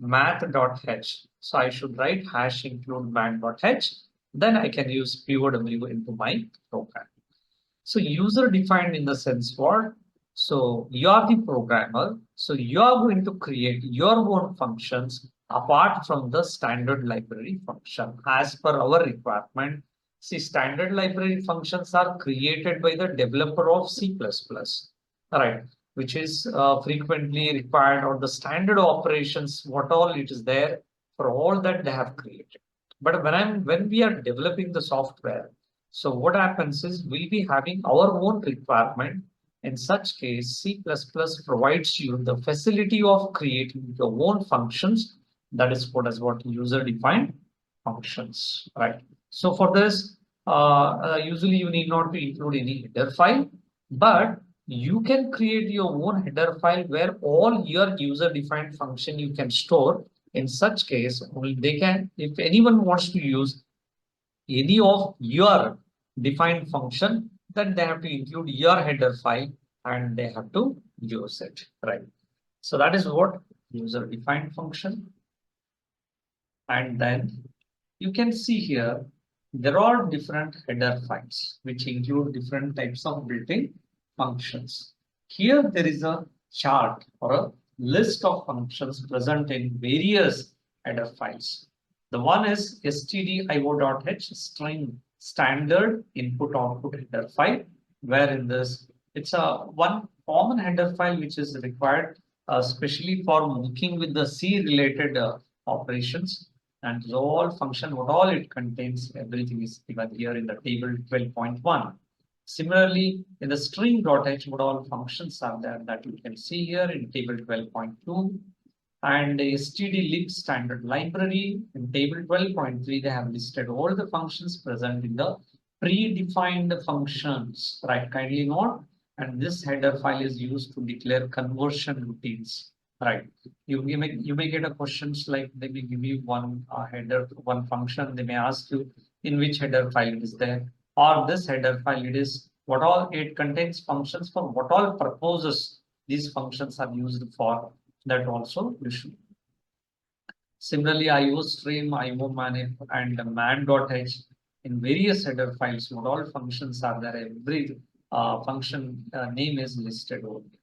math.h. So I should write hash include math.h. Then I can use POW into my program. So user defined in the sense what? So you are the programmer. So you are going to create your own functions apart from the standard library function as per our requirement. See, standard library functions are created by the developer of C++, right? Which is frequently required, or the standard operations, what all it is there for all that they have created. But when we are developing the software, so what happens is we'll be having our own requirement. In such case, C++ provides you the facility of creating your own functions. That is what user-defined functions, right? So for this, usually you need not to include any header file, but you can create your own header file where all your user-defined function you can store. In such case, only they can, if anyone wants to use any of your defined function, then they have to include your header file and they have to use it, right? So that is what user defined function. And then you can see here, there are different header files which include different types of built-in functions. Here there is a chart or a list of functions present in various header files. The one is stdio.h string standard input output header file, where in this it's a one common header file which is required especially for working with the C related operations. And all function, what all it contains, everything is given here in the table 12.1. Similarly, in the string.h, what all functions are there that you can see here in table 12.2. And the stdlib standard library in table 12.3, they have listed all the functions present in the predefined functions, right? Kindly note, and this header file is used to declare conversion routines. Right. You may get a questions like they may give you one header, one function. They may ask you in which header file it is there, or this header file it is what all it contains functions for what all purposes these functions are used for. That also you should. Similarly, IO stream, IO manip, and man.h in various header files. What all functions are there? Every function name is listed over here.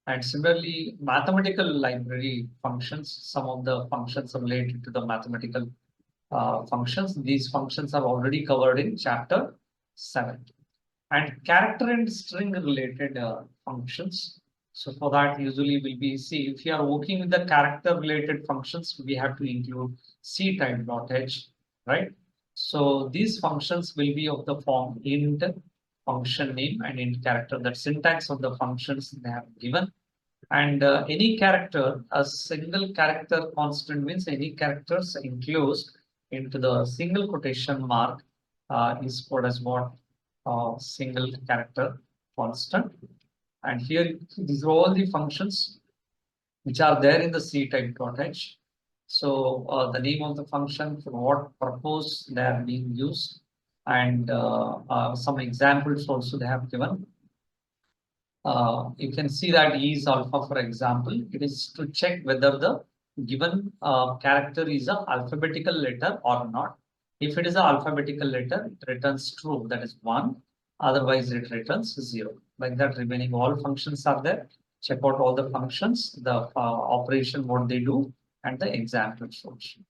And similarly, mathematical library functions, some of the functions are related to the mathematical functions. These functions are already covered in chapter 7. And character and string related functions. So for that, usually will be, see, if you are working with the character related functions, we have to include ctype.h, right? So these functions will be of the form int function name and int character. That syntax of the functions they have given. And any character, a single character constant means any characters enclosed into the single quotation mark is called as what? Single character constant. And here, these are all the functions which are there in the ctype.h. So the name of the function, for what purpose they are being used, and some examples also they have given. You can see that E is alpha, for example. It is to check whether the given character is an alphabetical letter or not. If it is an alphabetical letter, it returns true, that is 1. Otherwise, it returns 0. Like that, remaining all functions are there. Check out all the functions, the operation, what they do, and the example function.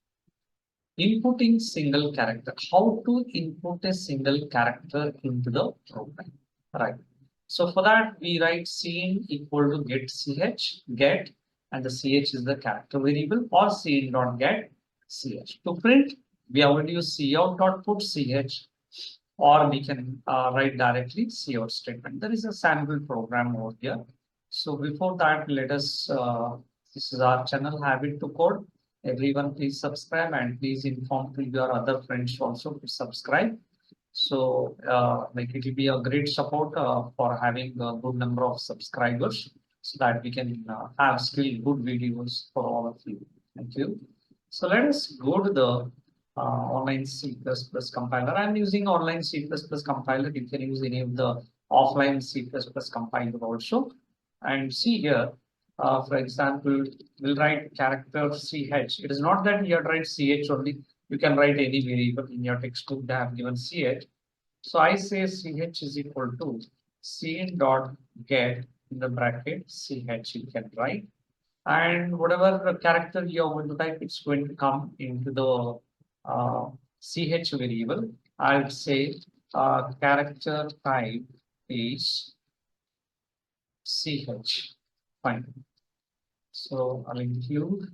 Inputting single character. How to input a single character into the program, right? So for that, we write cin equal to get, and the ch is the character variable, or cin.get ch. To print, we are going to use cout.put ch, or we can write directly cout statement. There is a sample program over here. So before that, let us, this is our channel Habbit2Code. Everyone please subscribe and please inform to your other friends also to subscribe. So like it will be a great support for having a good number of subscribers so that we can have still good videos for all of you. Thank you. So let us go to the online C++ compiler. I'm using online C++ compiler. You can use any of the offline C++ compiler also. And see here, For example, we'll write character CH. It is not that you have to write CH only. You can write any variable in your textbook. They have given CH. So I say CH is equal to C dot get in the bracket CH you can write. And whatever character you are going to type, it's going to come into the CH variable. I'll say character type is CH. Fine. So I'll include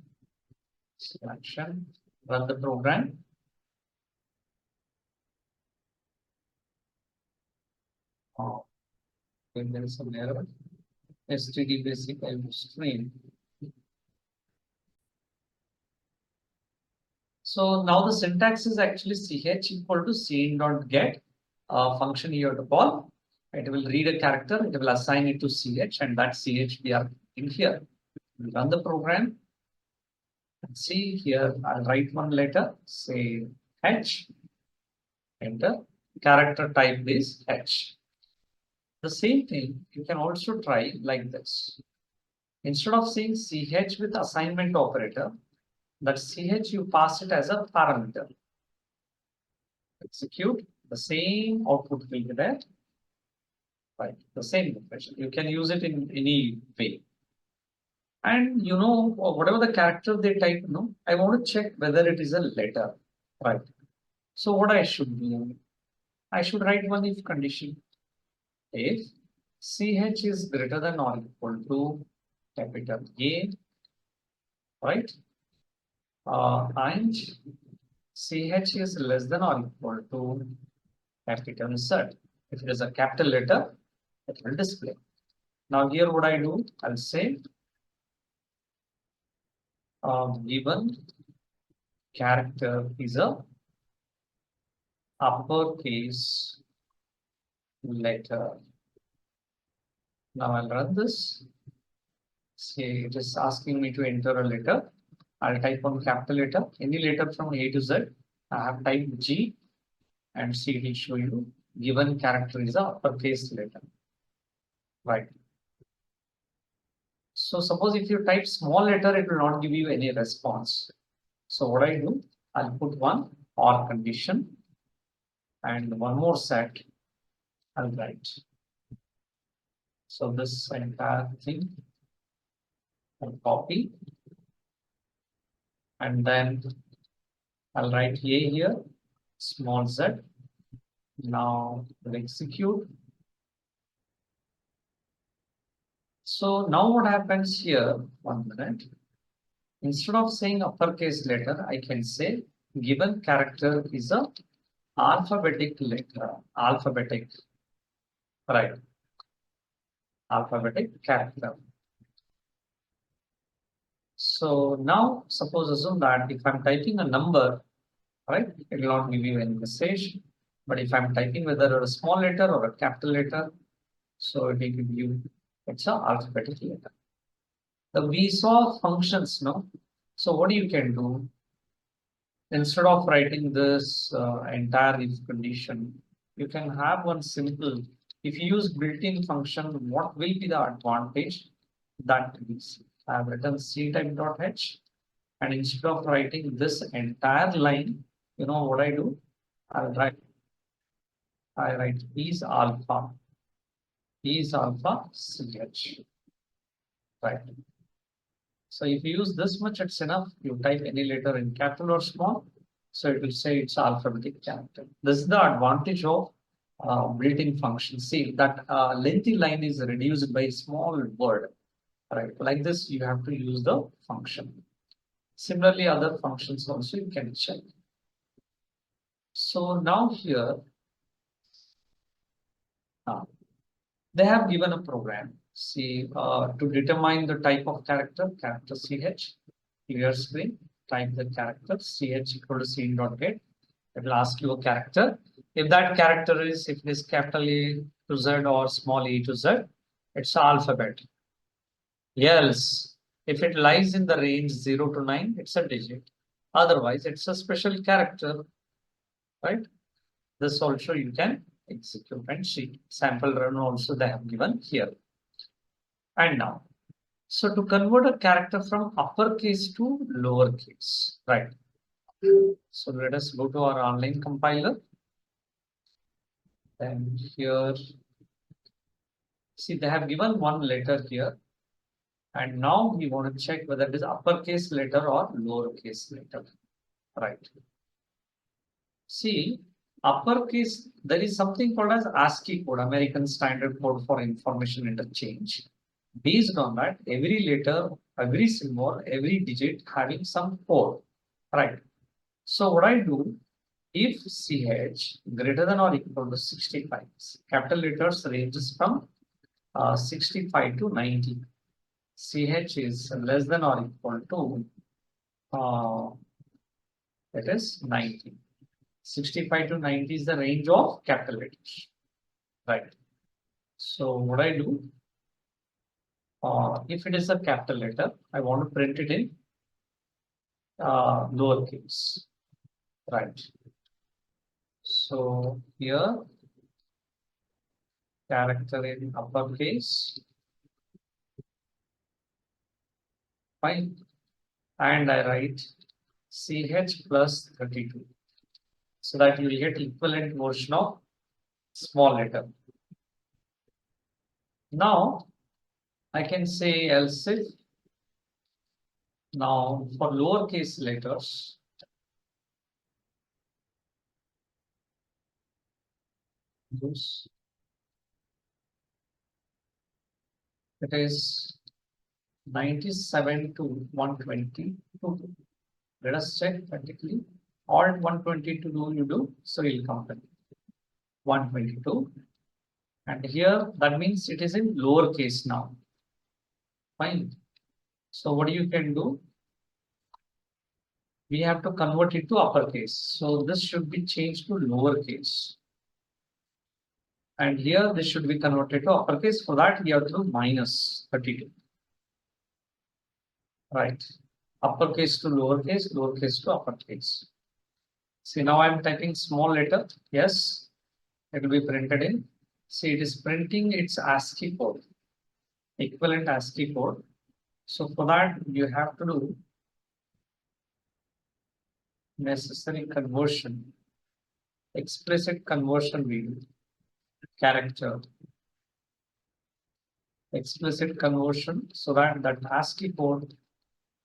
selection, run the program. Oh, if there is some error, std basic stream. So now the syntax is actually ch equal to c dot get function you have to call. It will read a character, it will assign it to ch, and that ch we are in here. We run the program. See here, I'll write one letter, say H, enter, character type is H. The same thing you can also try like this. Instead of saying CH with assignment operator, that CH you pass it as a parameter. Execute, the same output will be there. Right, the same expression. You can use it in any way. And you know, whatever the character they type, I want to check whether it is a letter. Right. So what I should do? I should write one if condition. If CH is greater than or equal to capital A, right? And CH is less than or equal to capital Z. If it is a capital letter, it will display. Now here what I do, I'll say given character is a uppercase letter. Now I'll run this. See, it is asking me to enter a letter. I'll type on capital letter, any letter from A to Z. I have typed G and see it will show you given character is a uppercase letter. Right. So suppose if you type small letter, it will not give you any response. So what I do, I'll put one or condition and one more set I'll write. So this entire thing I'll copy and then I'll write A here, small z. Now we'll execute. So now what happens here, 1 minute. Instead of saying uppercase letter, I can say given character is a alphabetic letter, alphabetic, right? Alphabetic character. So now suppose assume that if I'm typing a number, right, it will not give you any message. But if I'm typing whether a small letter or a capital letter, so it will give you, it's an alphabetic letter. We saw functions, no? So what you can do, instead of writing this entire if condition, you can have one simple, if you use built-in function, what will be the advantage? That is, I have written ctype.h, and instead of writing this entire line, you know what I do? I write is alpha ch, right? So if you use this much, it's enough. You type any letter in capital or small, so it will say it's alphabetic character. This is the advantage of built-in function. See that lengthy line is reduced by small word, right? Like this, you have to use the function. Similarly, other functions also you can check. So now here, they have given a program. See, to determine the type of character ch, clear screen, type the character ch equal to c.get. It will ask you a character. If that character is, if it is capital A to Z or small a to Z, it's alphabet. Else, if it lies in the range 0 to 9, it's a digit. Otherwise, it's a special character, right? This also you can execute and see. Sample run also they have given here. And now, So to convert a character from uppercase to lowercase, right? So let us go to our online compiler. And here, see, they have given one letter here. And now we want to check whether it is uppercase letter or lowercase letter, right? See, uppercase, there is something called as ASCII code, American Standard Code for Information Interchange. Based on that, every letter, every symbol, every digit having some code, right? So what I do, if CH greater than or equal to 65, capital letters ranges from 65 to 90. CH is less than or equal to that is 90. 65 to 90 is the range of capital letters, right? So what I do, if it is a capital letter, I want to print it in lowercase, right? So here, character in uppercase, fine, and I write CH plus 32, so that you will get equivalent version of small letter. Now I can say else if. Now for lowercase letters, use it is 97 to 122. Let us check practically. Alt 122 do you do, so you'll compare 122. And here that means it is in lowercase now. Fine. So what you can do? We have to convert it to uppercase. So this should be changed to lowercase. And here this should be converted to uppercase. For that we have to do minus 32. Right. Uppercase to lowercase, lowercase to uppercase. See, now I'm typing small letter. Yes, it will be printed in. See, it is printing its ASCII code, equivalent ASCII code. So for that, you have to do necessary conversion, explicit conversion we do, character, explicit conversion, so that that ASCII code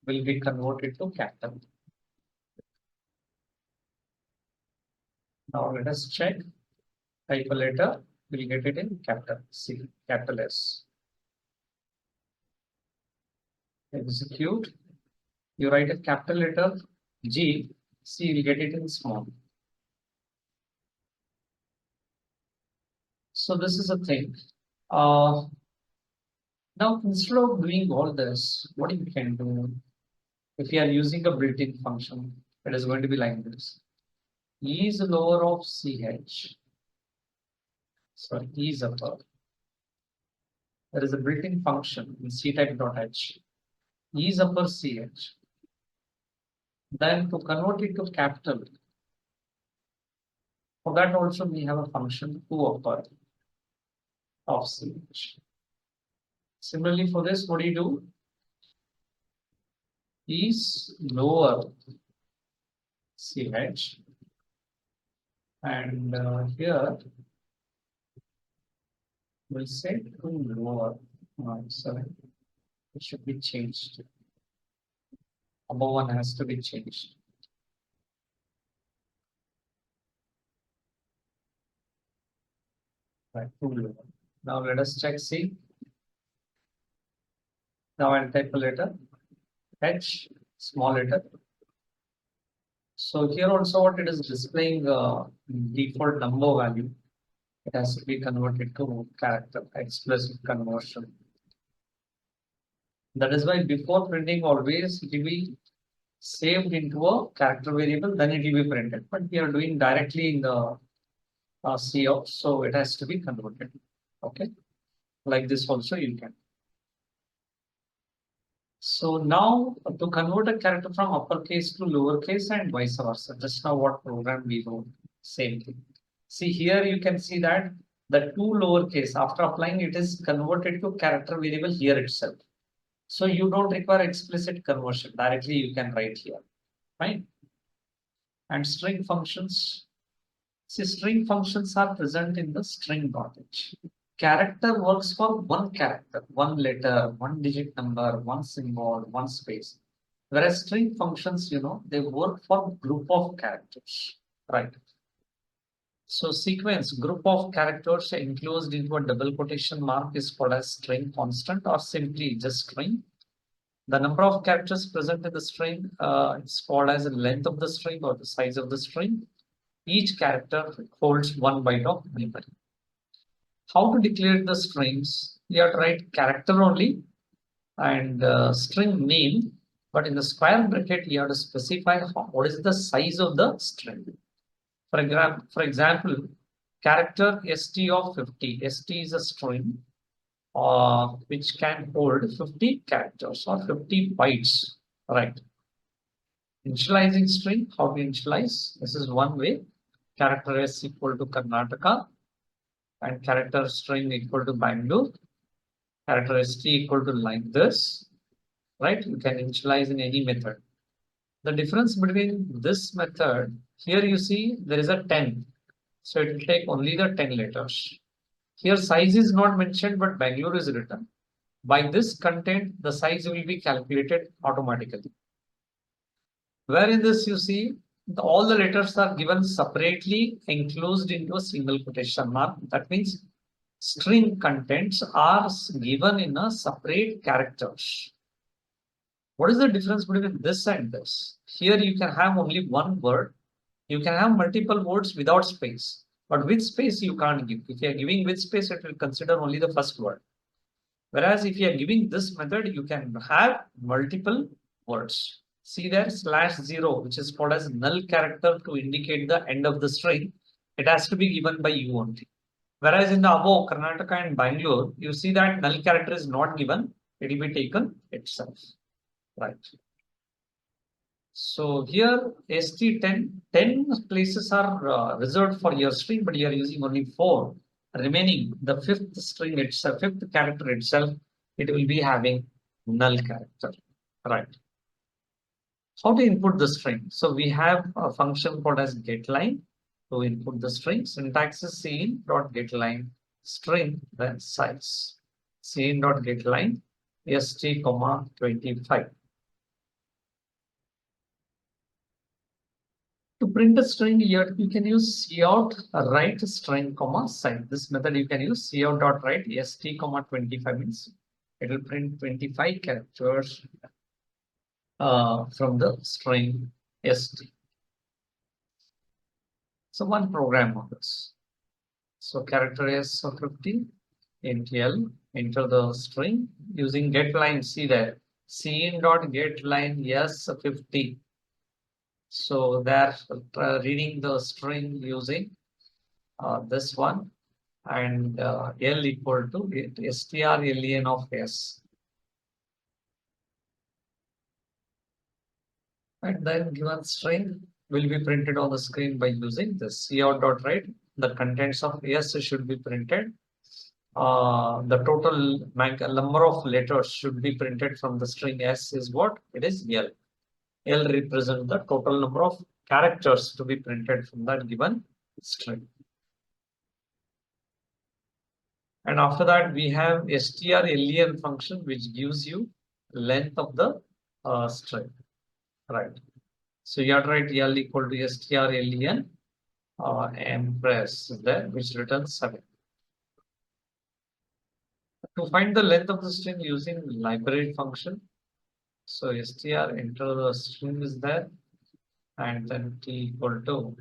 will be converted to character. Now let us check. Type a letter, we'll get it in capital C, capital S. Execute. You write a capital letter G, C, you'll get it in small. So this is a thing. Now, instead of doing all this, what you can do, if you are using a built-in function, it is going to be like this. E is lower of CH. So E is upper. There is a built-in function in ctype.h. E is upper CH. Then to convert it to capital, for that also we have a function to upper of CH. Similarly, for this, what do you do? Is lower CH, and here we'll say to lower. Sorry, it should be changed. Above one has to be changed. Right, to lower. Now let us check C. Now I'll type a letter H, small letter. So here also what it is displaying default number value. It has to be converted to character, explicit conversion. That is why before printing always it will be saved into a character variable, then it will be printed. But we are doing directly in the COut, so it has to be converted. Okay, like this also you can. So now to convert a character from uppercase to lowercase and vice versa. Just now what program we wrote, same thing. See here you can see that the two lowercase after applying it is converted to character variable here itself. So you don't require explicit conversion. Directly you can write here. Fine. And string functions. See, string functions are present in the string.h. Character works for one character, one letter, one digit number, one symbol, one space. Whereas string functions, they work for group of characters, right? So sequence, group of characters enclosed into a double quotation mark is called as string constant or simply just string. The number of characters present in the string is called as the length of the string or the size of the string. Each character holds 1 byte of memory. How to declare the strings? You have to write character only and string name, but in the square bracket, you have to specify what is the size of the string. For example, character st of 50. St is a string which can hold 50 characters or 50 bytes, right? Initializing string, how to initialize? This is one way. Character s equal to Karnataka and character string equal to Bangalore. Character st equal to like this, right? You can initialize in any method. The difference between this method, here you see there is a 10. So it will take only the 10 letters. Here size is not mentioned, but Bangalore is written. By this content, the size will be calculated automatically. Where in this you see all the letters are given separately enclosed into a single quotation mark. That means string contents are given in a separate characters. What is the difference between this and this? Here you can have only one word. You can have multiple words without space, but with space you can't give. If you are giving with space, it will consider only the first word. Whereas if you are giving this method, you can have multiple words. See there /0, which is called as null character to indicate the end of the string. It has to be given by you only. Whereas in the above, Karnataka and Bangalore, you see that null character is not given. It will be taken itself. Right. So here ST10, 10 places are reserved for your string, but you are using only 4. Remaining, the fifth string itself, fifth character itself, it will be having null character. Right. How to input the string? So we have a function called as getLine to input the string. Syntax is cin.getLine string then size. Cin.getLine st, 25. To print a string here, you can use cout write string comma size. This method you can use cout.write st, 25 means it will print 25 characters from the string st. So one program on this. So character s of 50 int l, enter the string using getLine. See there, cin.getLine s 50. So they're reading the string using this one and L equal to strlen of S. And then given string will be printed on the screen by using this cout.write. The contents of S should be printed. The total number of letters should be printed from the string S is what? It is L. L represents the total number of characters to be printed from that given string. And after that, we have strlen function, which gives you length of the string, right? So you have to write L equal to strlen empress there, which returns 7. To find the length of the string using library function, so str enter the string is there, and then t equal to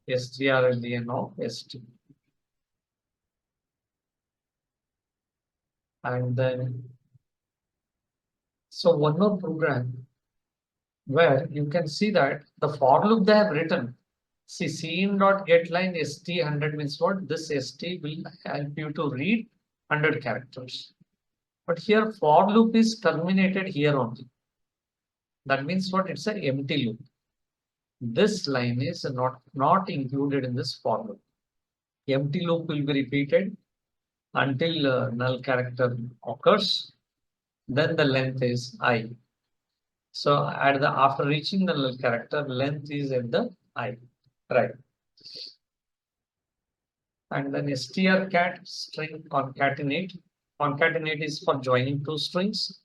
strlen of st. And then, so one more program where you can see that the for loop they have written. See, cin.getLine st 100 means what? This st will help you to read 100 characters. But here for loop is terminated here only. That means what? It's an empty loop. This line is not included in this for loop. Empty loop will be repeated until null character occurs. then the length is I. So after reaching the null character, length is at the I, right? And then strcat string concatenate. Concatenate is for joining two strings,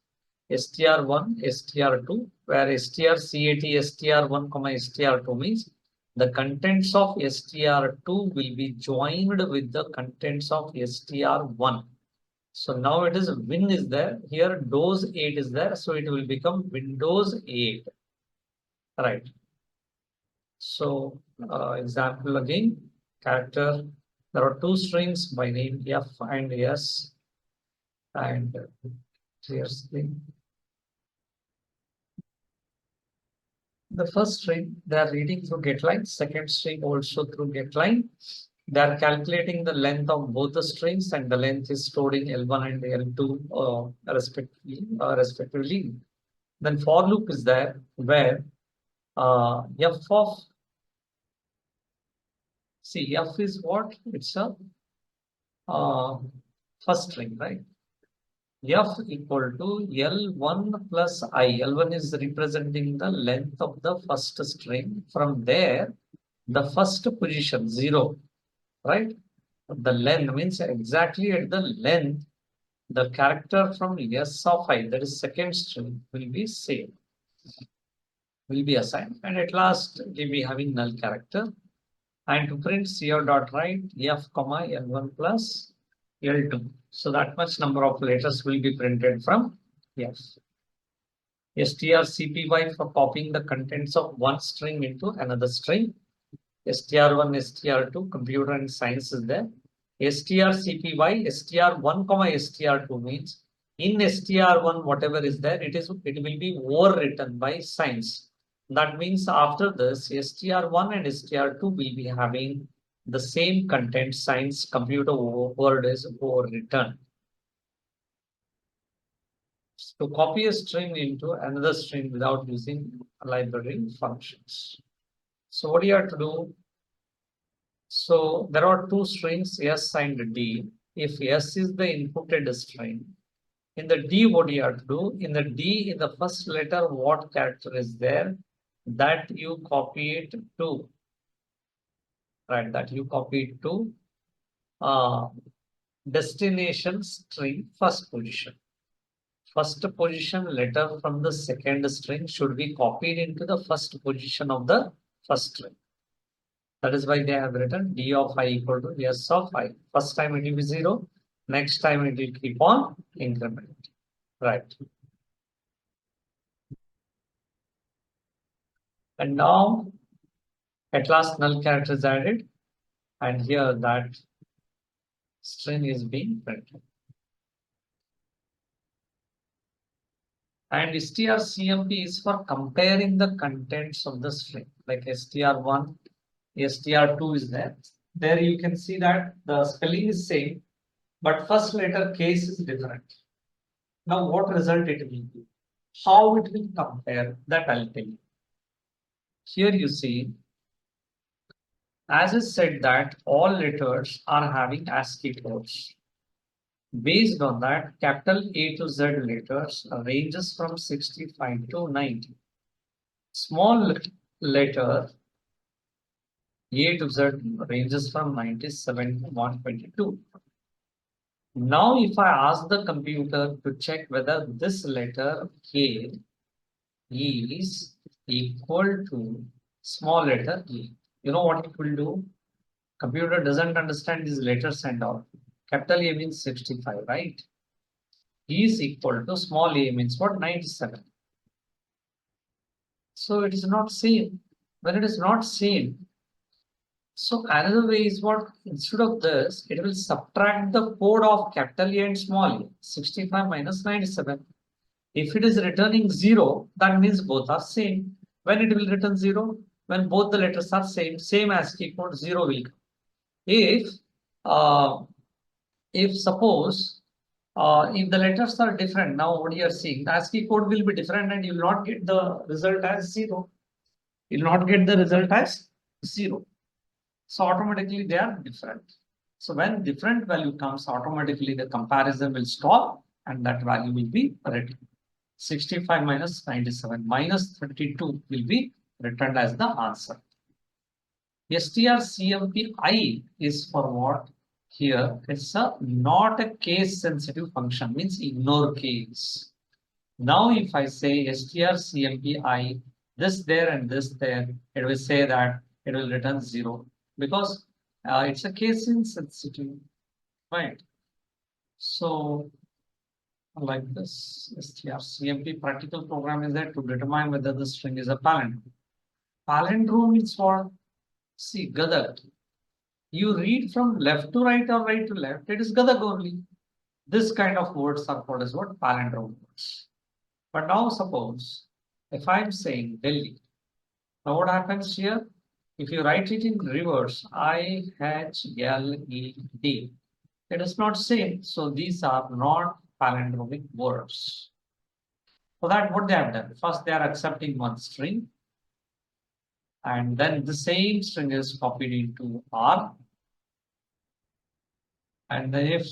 str1, str2, where strcat str1, str2 means the contents of str2 will be joined with the contents of str1. So now it is win is there. Here DOS 8 is there. So it will become Windows 8. Right. So example again, character. There are two strings by name F and S. And here's the first string, they are reading through getLine. Second string also through getLine. They are calculating the length of both the strings, and the length is stored in L1 and L2 respectively. Then for loop is there where F of F is what? It's a first string, right? F equal to L1 plus I. L1 is representing the length of the first string. From there, the first position 0, right? The length means exactly at the length, the character from S of I, that is second string, will be same, will be assigned, and at last it will be having null character. And to print CR dot write F comma L1 plus L2. So that much number of letters will be printed from F. strcpy for copying the contents of one string into another string. str1, str2, computer and science is there. strcpy, str1 comma str2 means in str1 whatever is there, it will be overwritten by science. That means after this, str1 and str2 will be having the same content. Science computer word is overwritten. To copy a string into another string without using library functions. So what do you have to do? So there are two strings S and D. If S is the inputted string, in the D, what do you have to do? In the D, in the first letter, what character is there? That you copy it to, right? That you copy it to destination string first position. First position letter from the second string should be copied into the first position of the first string. That is why they have written D of I equal to S of I. First time it will be 0. Next time it will keep on incrementing. Right. And now at last null character is added. And here that string is being printed. And strcmp is for comparing the contents of the string. Like str1, str2 is there. There you can see that the spelling is same, but first letter case is different. Now what result it will be? How it will compare, that I'll tell you. Here you see, as is said that all letters are having ASCII codes. Based on that, capital A to Z letters ranges from 65 to 90. Small letter A to Z ranges from 97 to 122. Now, if I ask the computer to check whether this letter K is equal to small letter E, you know what it will do? Computer doesn't understand these letters and all. Capital A means 65, right? E is equal to small a means what? 97. So it is not same. When it is not same, so another way is what? Instead of this, it will subtract the code of capital A and small a. 65 minus 97. If it is returning 0, that means both are same. When it will return 0? When both the letters are same ASCII code, 0 will come. If suppose if the letters are different, now what you are seeing, the ASCII code will be different and you will not get the result as 0. You will not get the result as 0. So automatically they are different. So when different value comes, automatically the comparison will stop and that value will be written. 65 minus 97 minus 32 will be returned as the answer. strcmpi is for what? Here, it's not a case sensitive function, means ignore case. Now, if I say strcmpi, this there and this there, it will say that it will return 0 because it's a case insensitive, right? So, like this, strcmp practical program is there to determine whether the string is a palindrome. Palindrome is what? See, Gadag. You read from left to right or right to left, it is Gadag only. This kind of words are called as what? Palindrome words. But now suppose if I'm saying Delhi, now what happens here? If you write it in reverse, IHLED, it is not same. So these are not palindromic words. For that, what they have done? First, they are accepting one string, and then the same string is copied into R. And then if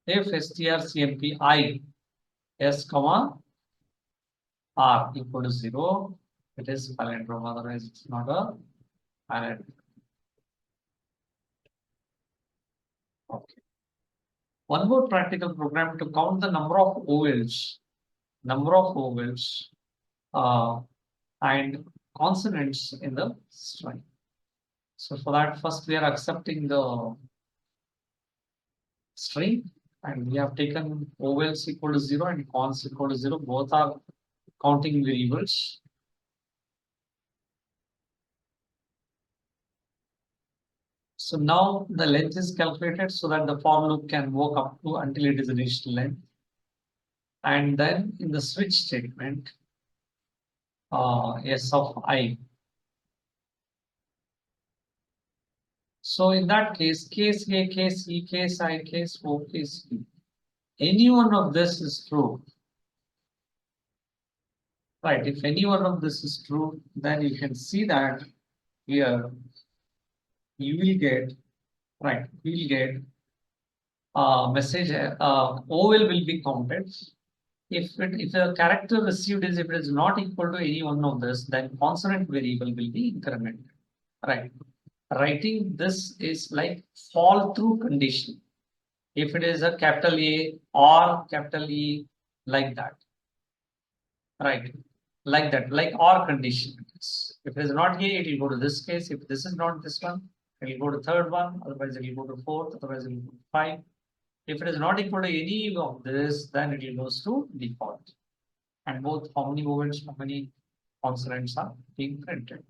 strcmpi s comma R equal to 0, it is palindrome, otherwise it's not a palindrome. Okay. One more practical program to count the number of vowels and consonants in the string. So for that, first we are accepting the string, and we have taken vowels equal to 0 and cons equal to 0. Both are counting variables. So now the length is calculated so that the for loop can work up to until it is reached length. And then in the switch statement, s of I. So in that case A, case E, case I, case O, case E, any one of this is true. Right, if any one of this is true, then you can see that here you will get, right, you will get message, OL will be counted. If the character received is, if it is not equal to any one of this, then consonant variable will be incremented. Right. Writing this is like fall through condition. If it is a capital A or capital E, like that. Right. Like that, like or condition. If it is not A, it will go to this case. If this is not this one, it will go to third one, otherwise it will go to fourth, otherwise it will go to 5. If it is not equal to any of this, then it will goes to default. And both how many vowels, how many consonants are being printed.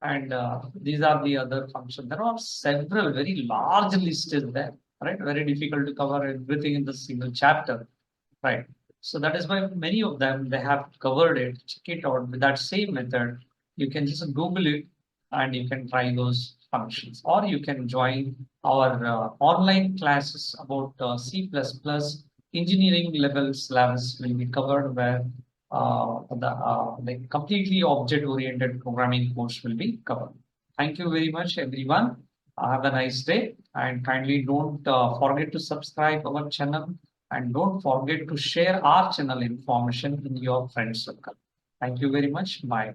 And these are the other functions. There are several very large lists there, right? Very difficult to cover everything in the single chapter, right? So that is why many of them, they have covered it. Check it out with that same method. You can just Google it and you can try those functions, or you can join our online classes about C++ engineering level syllabus will be covered, where the completely object-oriented programming course will be covered. Thank you very much, everyone. Have a nice day, and kindly don't forget to subscribe our channel, and don't forget to share our channel information in your friend circle. Thank you very much. Bye.